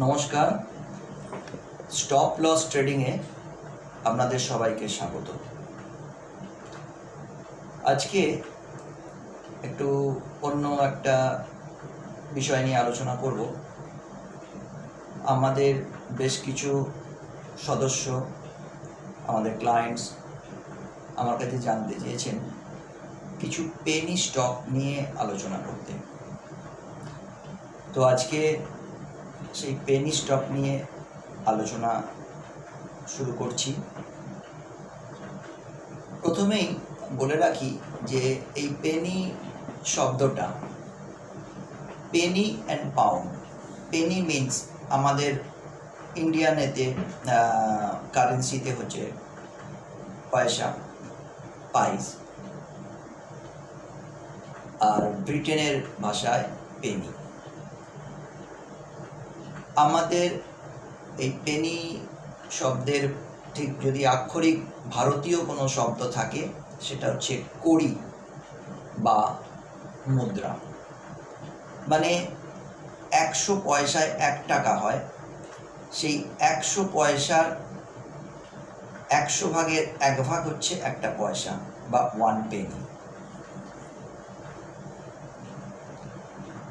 নমস্কার, stop loss ট্রেডিংয়ে আপনাদের সবাইকে স্বাগত। আজকে একটু অন্য একটা বিষয় নিয়ে আলোচনা করব। আমাদের বেশ কিছু সদস্য, আমাদের ক্লায়েন্টস আমার কাছে জানতে চেয়েছেন কিছু পেনি স্টক নিয়ে আলোচনা করতে। তো আজকে সেই পেনি স্টক নিয়ে আলোচনা শুরু করছি। প্রথমেই বলে রাখি যে এই পেনি শব্দটা, Penney and pound, Penney means আমাদের ইন্ডিয়ানেতে কারেন্সিতে হচ্ছে পয়সা, পাইস, আর ব্রিটেনের ভাষায় পেনি। আমাদের এই পেনি শব্দের ঠিক যদি আক্ষরিক ভারতীয় কোনো শব্দ থাকে সেটা হচ্ছে কড়ি বা মুদ্রা। মানে 100 পয়সায় 1 টাকা হয়, সেই 100 পয়সার 100 ভাগের 1 ভাগ হচ্ছে একটা পয়সা বা 1 পেনি।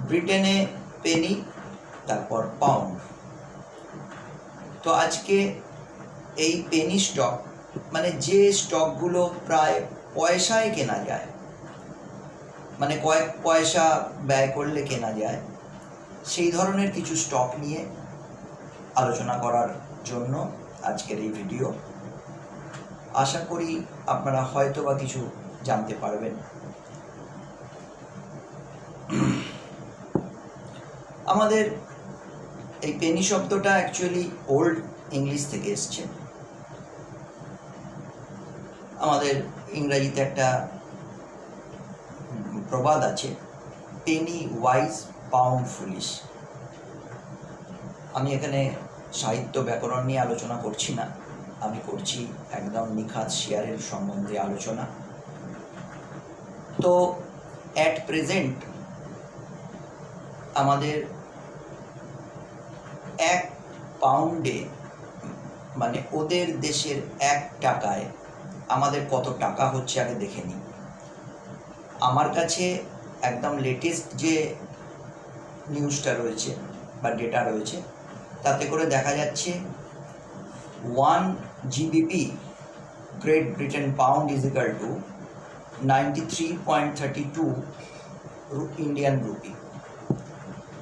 ব্রিটেনে পেনি, তারপর পাউন্ড। তো আজকে এই পেনি স্টক মানে যে স্টকগুলো প্রায় পয়সায় কেনা যায়, মানে কয়েক পয়সা ব্যয় করলে কেনা যায়, সেই ধরনের কিছু স্টক নিয়ে আলোচনা করার জন্য আজকের এই ভিডিও। আশা করি আপনারা হয়তো বা কিছু জানতে পারবেন। আমাদের এই পেনি শব্দটা অ্যাকচুয়ালি ওল্ড ইংলিশ থেকে এসছে। আমাদের ইংরাজিতে একটা প্রবাদ আছে, পেনি ওয়াইজ পাউন্ড ফুলিশ। আমি এখানে সাহিত্য ব্যাকরণ নিয়ে আলোচনা করছি না, আমি করছি একদম নিখাত শেয়ারের সম্বন্ধে আলোচনা। তো অ্যাট প্রেজেন্ট আমাদের 1 পাউন্ডে, মানে ওদের দেশের 1 টাকায় আমাদের কত টাকা হচ্ছে আগে দেখে নিই। আমার কাছে একদম লেটেস্ট যে নিউজটা রয়েছে বা ডেটা রয়েছে, তাতে করে দেখা যাচ্ছে 1 GBP great Britain pound is equal to 93.32 Indian rupee,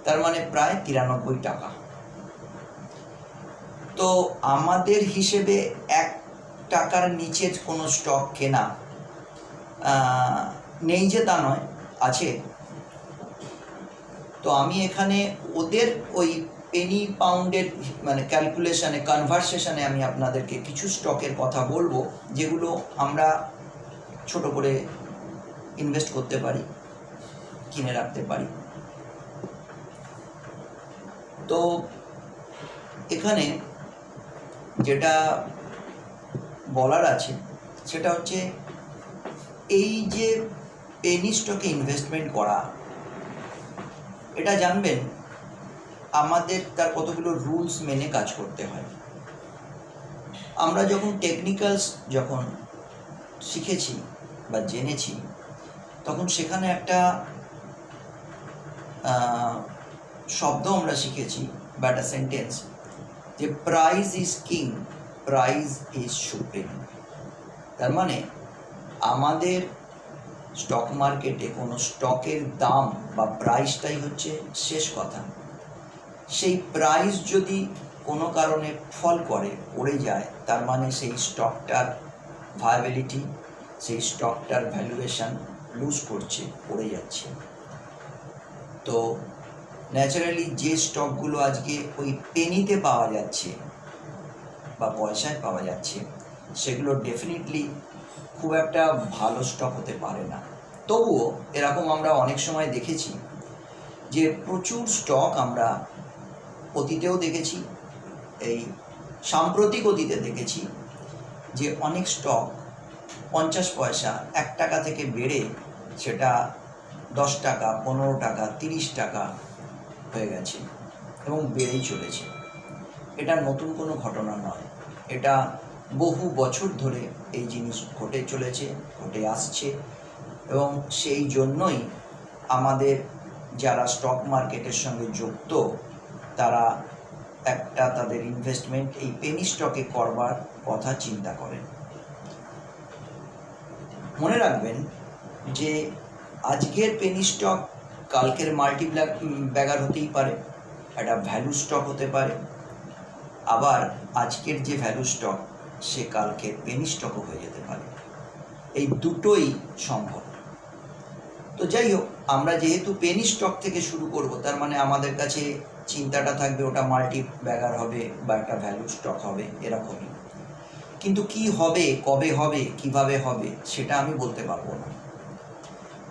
তার মানে প্রায় 93 টাকা। তো আমাদের হিসেবে 1 টাকার নিচে কোনো স্টক কেনা নেই যে তা নয়, আছে। তো আমি এখানে ওদের ওই পেনি পাউন্ডের মানে ক্যালকুলেশনে, কনভার্সেশনে আমি আপনাদেরকে কিছু স্টকের কথা বলবো যেগুলো আমরা ছোট করে ইনভেস্ট করতে পারি, কিনে রাখতে পারি। তো এখানে যেটা বলার আছে সেটা হচ্ছে, এই যে পেনি স্টকে ইনভেস্টমেন্ট করা, এটা জানবেন আমাদের তার কতগুলো রুলস মেনে কাজ করতে হয়। আমরা যখন টেকনিক্যালস যখন শিখেছি বা জেনেছি, তখন সেখানে একটা শব্দ আমরা শিখেছি বা একটা সেন্টেন্স, যে price is king, price is supreme. তার মানে আমাদের স্টক মার্কেটে কোনো স্টকের দাম বা প্রাইসটাই হচ্ছে শেষ কথা। সেই প্রাইস যদি কোনো কারণে ফল করে, পড়ে যায়, তার মানে সেই স্টকটার ভায়াবিলিটি, সেই স্টকটার ভ্যালুয়েশন লুজ করছে, পড়ে যাচ্ছে। তো ন্যাচারালি যে স্টকগুলো আজকে ওই পেনিতে পাওয়া যাচ্ছে বা পয়সায় পাওয়া যাচ্ছে, সেগুলো ডেফিনেটলি খুব একটা ভালো স্টক হতে পারে না। তবুও এরকম আমরা অনেক সময় দেখেছি যে প্রচুর স্টক আমরা অতীতেও দেখেছি, এই সাম্প্রতিক অতীতে দেখেছি যে অনেক স্টক 50 পয়সা 1 টাকা থেকে বেড়ে সেটা 10 টাকা, 15 টাকা, 30 টাকা হয়ে গেছে। এবং বেড়েই চলেছে। এটা নতুন কোনো ঘটনা নয়, এটা বহু বছর ধরে এই জিনিস ঘটে চলেছে, ঘটে আসছে। এবং সেই জন্যই আমাদের যারা স্টক মার্কেটের সঙ্গে যুক্ত তারা একটা তাদের ইনভেস্টমেন্ট এই পেনি স্টকে করবার কথা চিন্তা করেন। মনে রাখবেন যে আজকের পেনি স্টক কালকের মাল্টি ব্যাগার হতেই পারে, একটা ভ্যালু স্টক হতে পারে, আবার আজকের যে ভ্যালু স্টক সে কালকের পেনি স্টকও হয়ে যেতে পারে। এই দুটোই সম্ভব। তো যাই হোক, আমরা যেহেতু পেনি স্টক থেকে শুরু করব, তার মানে আমাদের কাছে চিন্তাটা থাকবে ওটা মাল্টি ব্যাগার হবে বা একটা ভ্যালু স্টক হবে, এরকমই। কিন্তু কি হবে, কবে হবে, কিভাবে হবে, সেটা আমি বলতে পারবো না।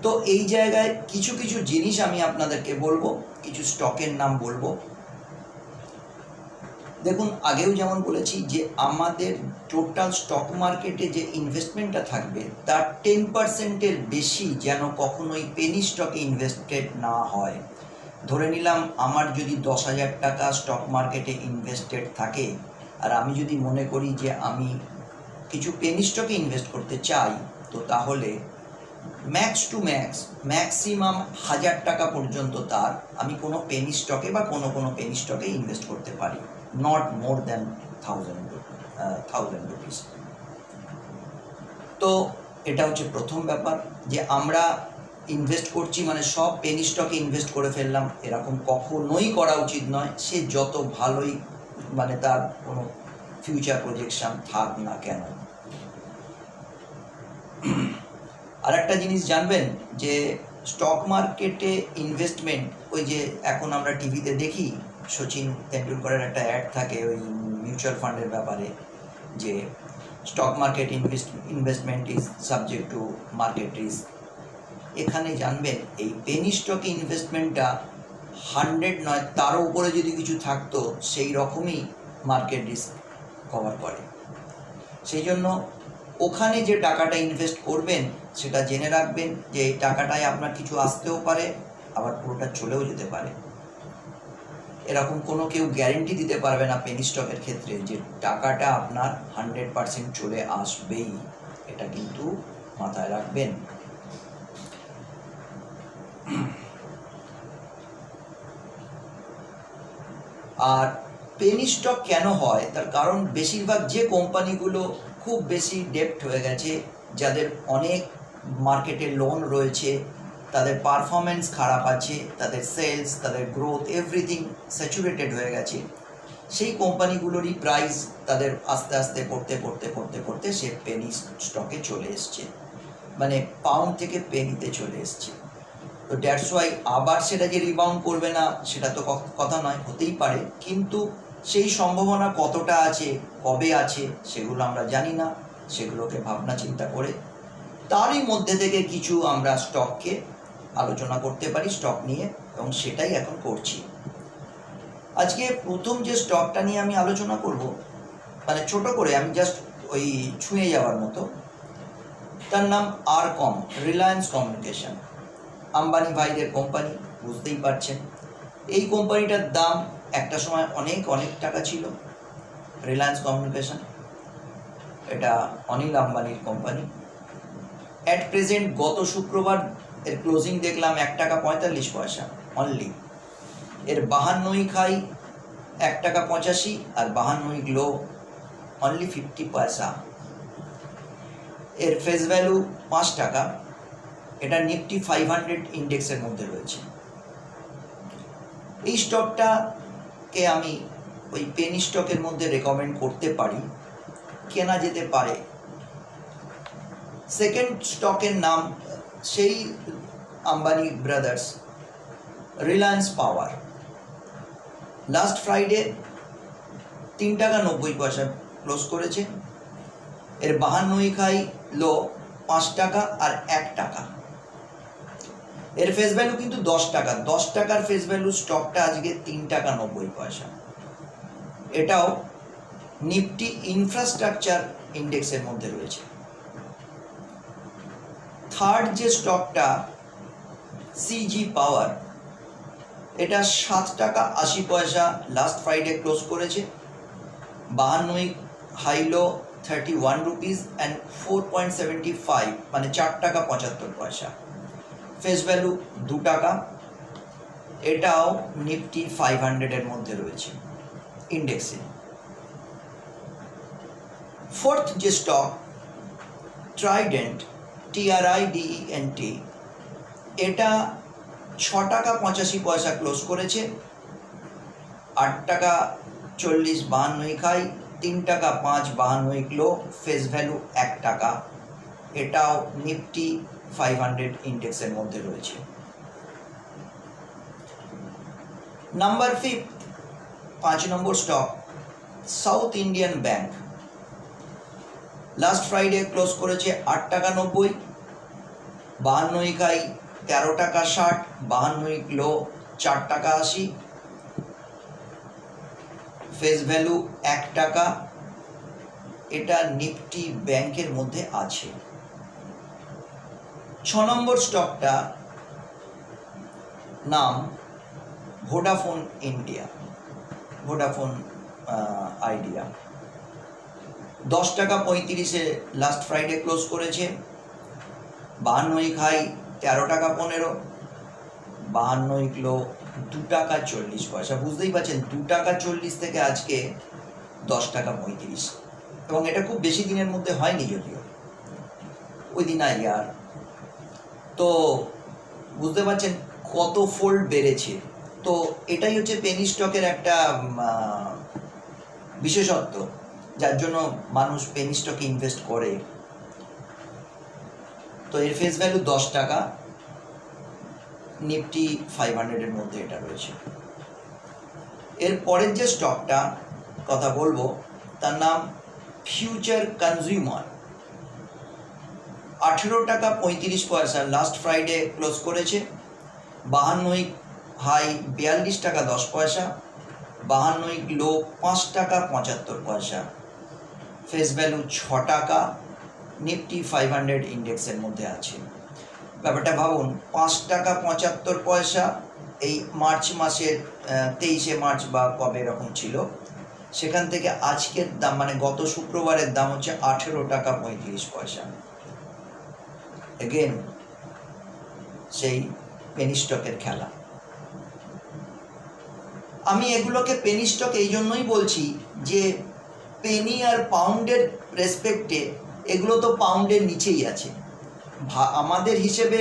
তো এই জায়গায় কিছু কিছু জিনিস আমি আপনাদেরকে বলবো, কিছু স্টকের নাম বলবো। দেখুন, আগেও যেমন বলেছি যে আমাদের টোটাল স্টক মার্কেটে যে ইনভেস্টমেন্টটা থাকবে তার 10%-এর বেশি যেন কখনোই পেনি স্টকে ইনভেস্টেড না হয়। ধরে নিলাম আমার যদি 10,000 টাকা স্টক মার্কেটে ইনভেস্টেড থাকে, আর আমি যদি মনে করি যে আমি কিছু পেনি স্টকে ইনভেস্ট করতে চাই, তো তাহলে ম্যাক্স টু ম্যাক্সিমাম 1,000 টাকা পর্যন্ত তার আমি কোনো পেনি স্টকে বা কোনো পেনি স্টকে ইনভেস্ট করতে পারি, নট মোর দ্যান 1,000 রুপিস। তো এটা হচ্ছে প্রথম ব্যাপার, যে আমরা ইনভেস্ট করছি মানে সব পেনি স্টকে ইনভেস্ট করে ফেললাম, এরকম কখনোই করা উচিত নয়। সে যত ভালোই মানে তার কোনো ফিউচার প্রজেকশন থাক না কেন। আর একটা জিনিস জানবেন যে স্টক মার্কেটে ইনভেস্টমেন্ট, ওই যে এখন আমরা টিভিতে দেখি সচিন তেন্ডুলকরের একটা অ্যাড থাকে ওই মিউচুয়াল ফান্ডের ব্যাপারে, যে stock market investment is subject to market risk. এখানে জানবেন এই পেনি স্টকে ইনভেস্টমেন্টটা 100 নয়, তারও উপরে যদি কিছু থাকতো সেই রকমই মার্কেট রিস্ক কভার করে। সেই জন্য ওখানে যে টাকাটা ইনভেস্ট করবেন সেটা জেনে রাখবেন যে এই টাকাটায় আপনার কিছু আসতেও পারে, আবার পুরোটা চলেও যেতে পারে। এরকম কোনো কেউ গ্যারেন্টি দিতে পারবে না পেনি স্টকের ক্ষেত্রে যে টাকাটা আপনার 100% চলে আসবেই, এটা কিন্তু মাথায় রাখবেন। আর পেনি স্টক কেন হয়, তার কারণ বেশিরভাগ যে কোম্পানিগুলো খুব বেশি ডেপ্ট হয়ে গেছে, যাদের অনেক মার্কেটে লোন রয়েছে, তাদের পারফরমেন্স খারাপ আছে, তাদের সেলস, তাদের গ্রোথ, এভরিথিং স্যাচুরেটেড হয়ে গেছে, সেই কোম্পানিগুলোরই প্রাইস তাদের আস্তে আস্তে পড়তে সে পেনি স্টকে চলে এসছে, মানে পাউন্ড থেকে পেনিতে চলে এসছে। তো দ্যাটস ওয়াই আবার সেটা যে রিবাউন্ড করবে না সেটা তো কথা নয়, হতেই পারে, কিন্তু সেই সম্ভাবনা কতটা আছে, কবে আছে, সেগুলো আমরা জানি না। সেগুলোকে ভাবনা চিন্তা করে তারই মধ্যে থেকে কিছু আমরা স্টককে আলোচনা করতে পারি, স্টক নিয়ে, এবং সেটাই এখন করছি। আজকে প্রথম যে স্টকটা নিয়ে আমি আলোচনা করব, মানে ছোট করে আমি জাস্ট ওই ছুঁয়ে যাওয়ার মতো, তার নাম আরকম, রিলায়েন্স কমিউনিকেশন, আম্বানি ভাইদের কোম্পানি, বুঝতেই পারছেন। এই কোম্পানিটার দাম একটা সময় অনেক টাকা ছিল। রিলায়েন্স কমিউনিকেশন, এটা অনিল আম্বানির কোম্পানি। অ্যাট প্রেজেন্ট গত শুক্রবার এর ক্লোজিং দেখলাম 1 টাকা 45 পয়সা অনলি। এর 52 খাই 1 টাকা 85, আর 52 লো অনলি 50 পয়সা। এর ফেস ভ্যালু 5 টাকা। এটা নিফটি 500 ইন্ডেক্সের মধ্যে রয়েছে। এই স্টকটাকে আমি ওই পেনি স্টকের মধ্যে রেকমেন্ড করতে পারি, কেনা যেতে পারে। সেকেন্ড স্টকের নাম সেই আম্বানি ব্রাদার্স, রিলায়েন্স পাওয়ার। লাস্ট ফ্রাইডে 3 টাকা 90 পয়সা ক্লোজ করেছে। এর 52 খাই লো 5 টাকা আর 1 টাকা। এর ফেস ভ্যালু কিন্তু 10 টাকা। 10 টাকার ফেস ভ্যালু স্টকটা আজকে 3 টাকা 90 পয়সা। এটাও নিফটি ইনফ্রাস্ট্রাকচার ইন্ডেক্সের মধ্যে রয়েছে। থার্ড যে স্টকটা সিজি পাওয়ার, এটা 7 টাকা 80 পয়সা লাস্ট ফ্রাইডে ক্লোজ করেছে। 52 week high low 31 rupees and 4.75 মানে 4 টাকা 75 পয়সা। ফেস ভ্যালু 2 টাকা। এটাও নিফটি 500 এর মধ্যে রয়েছে ইন্ডেক্সে। ফোর্থ যে স্টক ট্রাইডেন্ট, TRIDENT, এটা 6 টাকা 85 পয়সা ক্লোজ করেছে। 8 টাকা 40 52 উইক হাই, 3 টাকা 5 52 উইক লো, ফেস ভ্যালু 1 টাকা। এটাও নিফটি 500 ইন্ডেক্সের মধ্যে রয়েছে। নাম্বার 5, 5 নম্বর stock South Indian Bank. Last Friday close করেছে 8 টাকা 90, 52 উইক হাই 13 টাকা 60, 52 উইক লো 4 টাকা 80, ফেস ভ্যালু 1 টাকা। এটা নিফটি ব্যাংকের মধ্যে আছে। 6 নম্বর স্টকটা নাম ভোডাফোন ইন্ডিয়া, ভোডাফোন আইডিয়া। 10 টাকা 35-এ লাস্ট ফ্রাইডে ক্লোজ করেছে। 52 উইক হাই 13 টাকা 15, 52 উইক লো 2 টাকা 40 পয়সা। বুঝতেই পারছেন 2 টাকা 40 থেকে আজকে 10 টাকা 35, এবং এটা খুব বেশি দিনের মধ্যে হয়নি, যদিও উইদিন আ ইয়ার। তো বুঝতে পারছেন কত ফোল্ড বেড়েছে। তো এটাই হচ্ছে পেনি স্টকের একটা বিশেষত্ব, যার জন্য মানুষ পেনি স্টকে ইনভেস্ট করে। তো এর ফেস ভ্যালু 10 টাকা, নিফটি 500 এর মধ্যে এটা রয়েছে। এর পরের যে স্টকটা কথা বলবো তার নাম ফিউচার কনজিউমার। 18 টাকা 35 পয়সা লাস্ট ফ্রাইডে ক্লোজ করেছে। 52 উইক হাই 42 টাকা 10 পয়সা, 52 উইক লো 5 টাকা 75 পয়সা, ফেস ভ্যালু 6 টাকা। নিফটি 500 ইন্ডেক্সের মধ্যে আছে। ব্যাপারটা ভাবুন, 5 টাকা 75 পয়সা এই মার্চ মাসের 23শে মার্চ বা কবে এরকম ছিল, সেখান থেকে আজকের দাম মানে গত শুক্রবারের দাম হচ্ছে 18 টাকা 35 পয়সা। এগেন সেই পেনি স্টকের খেলা। আমি এগুলোকে পেনি স্টক এই জন্যই বলছি যে পেনি আর পাউন্ডের রেসপেক্টে এগুলো তো পাউন্ডের নিচেই আছে। আমাদের হিসেবে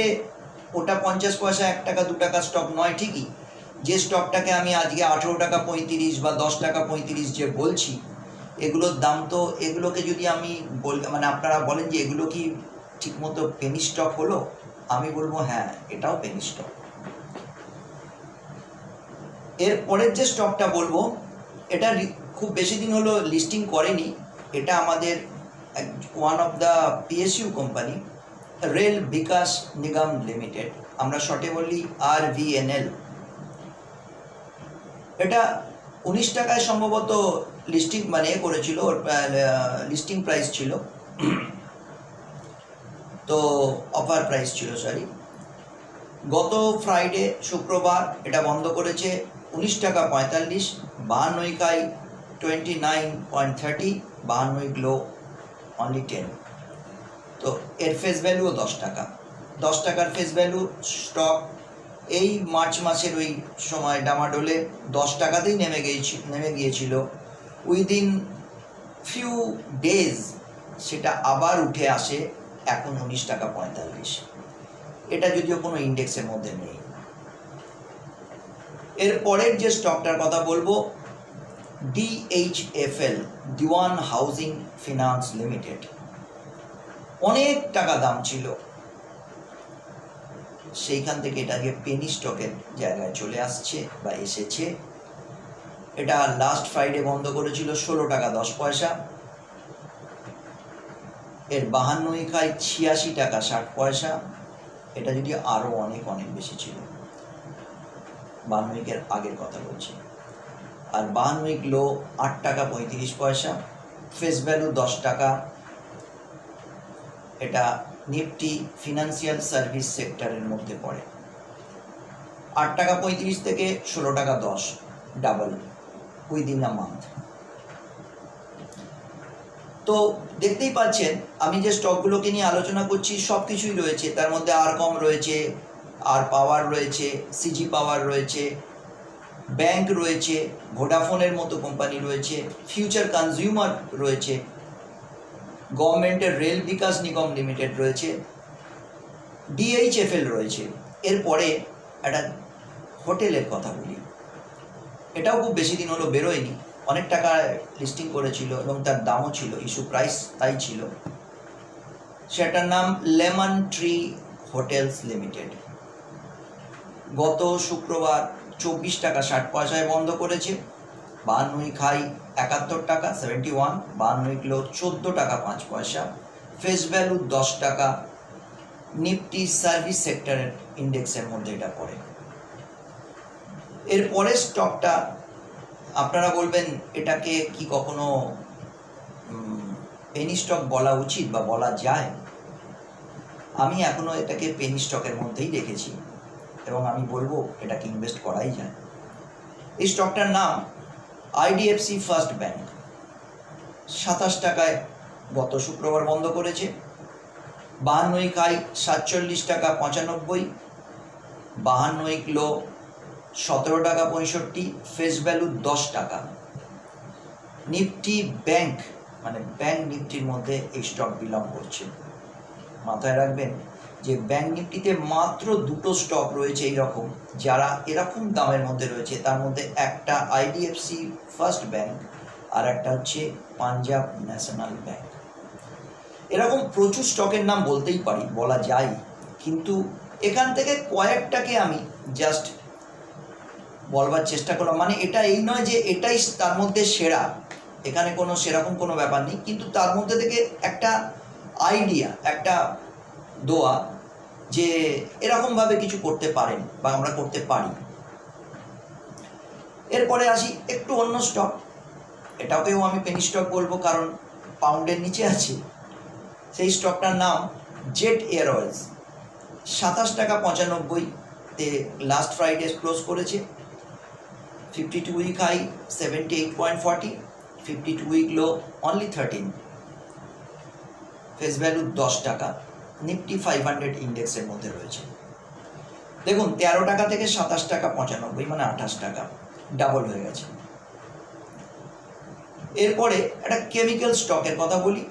ওটা 50 পয়সা 1 টাকা 2 টাকা স্টক নয় ঠিকই। যে স্টকটাকে আমি আজকে 18 টাকা 35 বা 10 টাকা 35 যে বলছি, এগুলোর দাম তো, এগুলোকে যদি আমি মানে আপনারা বলেন যে এগুলো কি ঠিকমতো পেনি স্টক হলো, আমি বলবো হ্যাঁ, এটাও পেনি স্টক। এর পরের যে স্টকটা বলবো, এটা খুব বেশি দিন হলো লিস্টিং করেনি। এটা আমাদের one of the PSU company, Rail Vikas Nigam limited, আমরা শর্টে বলি RVNL। এটা 19 টাকায় সম্ভবত লিস্টিং মানে করেছিল, ওর লিস্টিং প্রাইস ছিল, তো অফার প্রাইস ছিল সরি। গত ফ্রাইডে শুক্রবার এটা বন্ধ করেছে 19 টাকা 45, 52 week high 29.30, 52 week low only 10। তো এর ফেস ভ্যালুও 10 টাকা। 10 টাকার ফেস ভ্যালু স্টক এই মার্চ মাসের ওই সময় ডামাডোলে 10 টাকাতেই নেমে গিয়েছিল। উইদিন ফিউ ডেজ সেটা আবার উঠে আসে এখন 19 টাকা 45। এটা যদিও কোনো ইন্ডেক্সের মধ্যে নেই। এর পরের যে স্টকটার কথা বলবো, DHFL, দিওয়ান হাউজিং ফিনান্স লিমিটেড। অনেক টাকা দাম ছিল, সেইখান থেকে এটাকে পেনি স্টকের জায়গায় চলে আসছে বা এসেছে। এটা লাস্ট ফ্রাইডে বন্ধ করেছিল 16 টাকা 10 পয়সা। এর 52 উইক হাই 86 টাকা 60 পয়সা। এটা যদি আরও অনেক অনেক বেশি ছিল, 52 উইকের আগের কথা বলছি। আর 52 উইক লো 8 টাকা 35 পয়সা, ফেস ভ্যালু 10 টাকা। এটা নিফটি ফিনান্সিয়াল সার্ভিস সেক্টরের মধ্যে পড়ে। 8.35 থেকে 16.10, ডাবল উইদিন আ মান্থ। তো দেখতেই পাচ্ছেন আমি যে স্টকগুলোকে নিয়ে আলোচনা করছি সব কিছুই রয়েছে, তার মধ্যে আরকম রয়েছে, আর পাওয়ার রয়েছে, সিজি পাওয়ার রয়েছে, ব্যাংক রয়েছে, ভোডাফোনের মতো কোম্পানি রয়েছে, ফিউচার কনজিউমার রয়েছে, গভর্নমেন্টের রেল বিকাশ নিগম লিমিটেড রয়েছে, ডিএইচএফএল রয়েছে। এরপরে একটা হোটেলের কথা বলি, এটাও খুব বেশি দিন হলো বেরোয়নি, অনেক টাকা লিস্টিং করেছিল এবং তার দামও ছিল, ইস্যু প্রাইস তাই ছিল। সেটার নাম লেমন ট্রি হোটেলস লিমিটেড। গত শুক্রবার 24.60 বন্ধ করেছে। 52 খাই 71 টাকা 71, 52 কিলো 14.05, ফেস ভ্যালু 10 টাকা। নিফটি সার্ভিস সেক্টরের ইন্ডেক্সের মধ্যে এটা পড়ে। এর পরের স্টকটা আপনারা বলবেন এটাকে কি কখনো পেনি স্টক বলা উচিত বা বলা যায়? আমি এখনো এটাকে পেনি স্টকের মধ্যেই রেখেছি এবং আমি বলবো এটাকে ইনভেস্ট করাই যায়। এই স্টকটার নাম আইডিএফসি ফার্স্ট ব্যাংক। 27 টাকায় গত শুক্রবার বন্ধ করেছে। 52 খাই 47.95, 52 কিলো 17.65, ফেস ভ্যালু 10 টাকা। নিফটি ব্যাংক মানে ব্যাংক নিফটির মধ্যে এই স্টক বিলং করছে। মাথায় রাখবেন যে ব্যাংক নিফটিতে মাত্র 2টো স্টক রয়েছে এইরকম যারা এরকম দামের মধ্যে রয়েছে, তার মধ্যে একটা আইডিএফসি ফার্স্ট ব্যাংক আর একটা হচ্ছে পাঞ্জাব ন্যাশনাল ব্যাংক। এরকম প্রচুর স্টকের নাম বলতেই পারি, বলা যায়, কিন্তু এখান থেকে কয়েকটাকে আমি জাস্ট বলবার চেষ্টা করলাম। মানে এটা এই নয় যে এটাই তার মধ্যে সেরা, এখানে কোনো সেরকম কোনো ব্যাপার নেই, কিন্তু তার মধ্যে থেকে একটা আইডিয়া, একটা দোয়া যে এরকমভাবে কিছু করতে পারেন বা আমরা করতে পারি। এরপরে আসি একটু অন্য স্টক, এটাকেও আমি পেনি স্টক বলবো কারণ পাউন্ডের নিচে আছে। সেই স্টকটার নাম Jet Airways. 27.95 last Friday close করেছে। 52 week high 78.40, 52 week low only 13, face value 10 টাকা। নিফটি 500 ইন্ডেক্সের মধ্যে রয়েছে। দেখুন 13 টাকা থেকে 27.95, মানে 28 টাকা, ডাবল হয়ে গেছে। এরপরে একটা কেমিক্যাল স্টকের কথা বলি,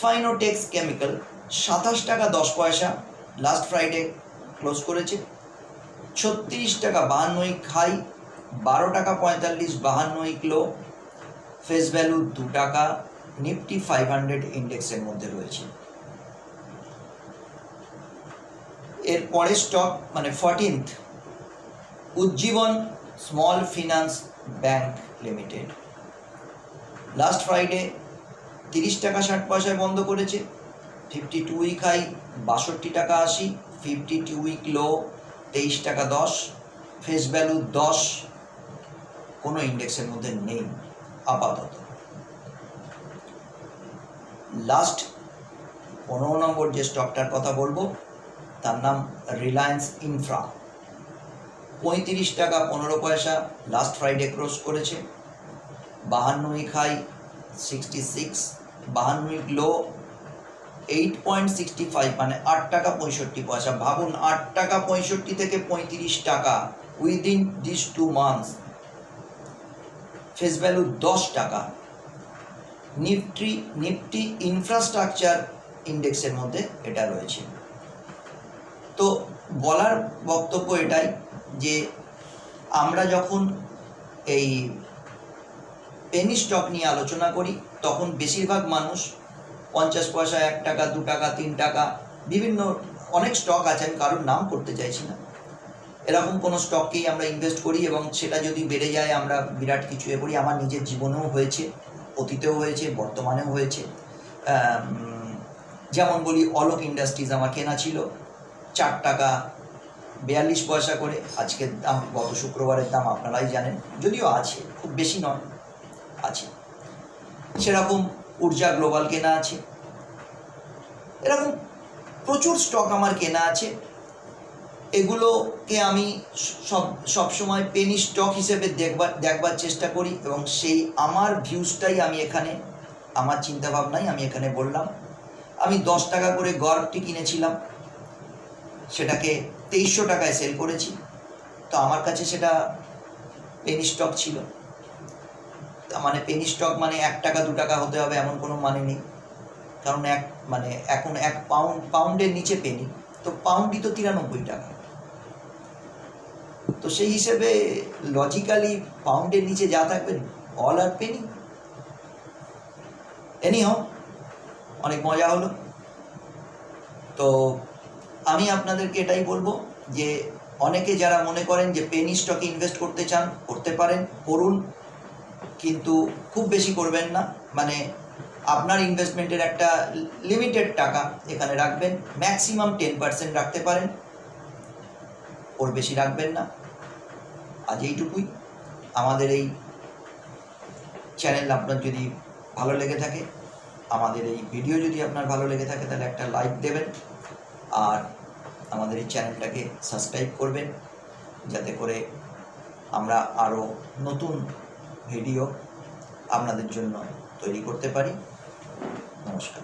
ফাইনোটেক্স কেমিক্যাল। 27.10 লাস্ট ফ্রাইডে ক্লোজ করেছে। 36.52 খাই 12.45, 52 কিলো, ফেস ভ্যালু 2 টাকা। নিফটি 500 ইন্ডেক্সের মধ্যে রয়েছে। এর পরের স্টক মানে 14th Ujjivan small finance bank limited. Last Friday 30.60 বন্ধ করেছে। 52 week high 62.80, 52 week low 23.10, face value 10, কোনো ইন্ডেক্সের মধ্যে নেই আপাতত। লাস্ট 15 নম্বর যে স্টকটার কথা বলবো তার নাম Reliance infra. 35.15 last Friday cross করেছে। 52 উইক হাই 66, 52 উইক লো 8.65, মানে 8.65 টাকা। ভাবুন 8.65 থেকে 35 টাকা within this 2 months, face value 10 টাকা। নিফটি ইনফ্রাস্ট্রাকচার ইন্ডেক্সের মধ্যে এটা রয়েছে। তো বলার বক্তব্য এটাই যে আমরা যখন এই পেনি স্টক নিয়ে আলোচনা করি তখন বেশিরভাগ মানুষ 50 পয়সা, 1 টাকা, 2 টাকা, 3 টাকা, বিভিন্ন অনেক স্টক আছে, আমি কারোর নাম করতে চাইছি না, এরকম কোনো স্টককেই আমরা ইনভেস্ট করি এবং সেটা যদি বেড়ে যায় আমরা বিরাট কিছু এ করি। আমার নিজের জীবনেও হয়েছে, অতীতেও হয়েছে, বর্তমানেও হয়েছে। যেমন বলি অলোক ইন্ডাস্ট্রিজ আমার কেনা ছিল 4.42 করে, আজকের দাম, গত শুক্রবারের দাম আপনারাই জানেন, যদিও আছে, খুব বেশি নয়, আছে। সেরকম ঊর্জা গ্লোবাল কেনা আছে, এরকম প্রচুর স্টক আমার কেনা আছে। এগুলোকে আমি সবসময় পেনি স্টক হিসেবে দেখবার চেষ্টা করি, এবং সেই আমার ভিউজটাই আমি এখানে, আমার চিন্তাভাবনাই আমি এখানে বললাম। আমি 10 টাকা করে গর্ভটি কিনেছিলাম, সেটাকে 2300 টাকায় সেল করেছি। তো আমার কাছে সেটা পেনি স্টক ছিল। মানে পেনি স্টক মানে 1 টাকা 2 টাকা হতে হবে এমন কোনো মানে নেই, কারণ এখন 1 পাউন্ডের নিচে পেনি, তো পাউন্ডই তো 93 টাকা। তো সেই হিসেবে লজিক্যালি পাউন্ডের নিচে যা থাকবেন অল আর পেনি। এনিহাউ, অনেক মজা হলো। তো আমি আপনাদেরকে এটাই বলবো যে অনেকে যারা মনে করেন যে পেনি স্টকে ইনভেস্ট করতে চান, করতে পারেন, করুন, কিন্তু খুব বেশি করবেন না। মানে আপনার ইনভেস্টমেন্টের একটা লিমিটেড টাকা এখানে রাখবেন, ম্যাক্সিমাম 10% রাখতে পারেন, ওর বেশি রাখবেন না। আজ এইটুকুই। আমাদের এই চ্যানেল আপনার যদি ভালো লেগে থাকে, আমাদের এই ভিডিও যদি আপনার ভালো লেগে থাকে, তাহলে একটা লাইক দেবেন, আর আমাদের এই চ্যানেলটাকে সাবস্ক্রাইব করবেন, যাতে করে আমরা আরও নতুন ভিডিও আপনাদের জন্য তৈরি করতে পারি। নমস্কার।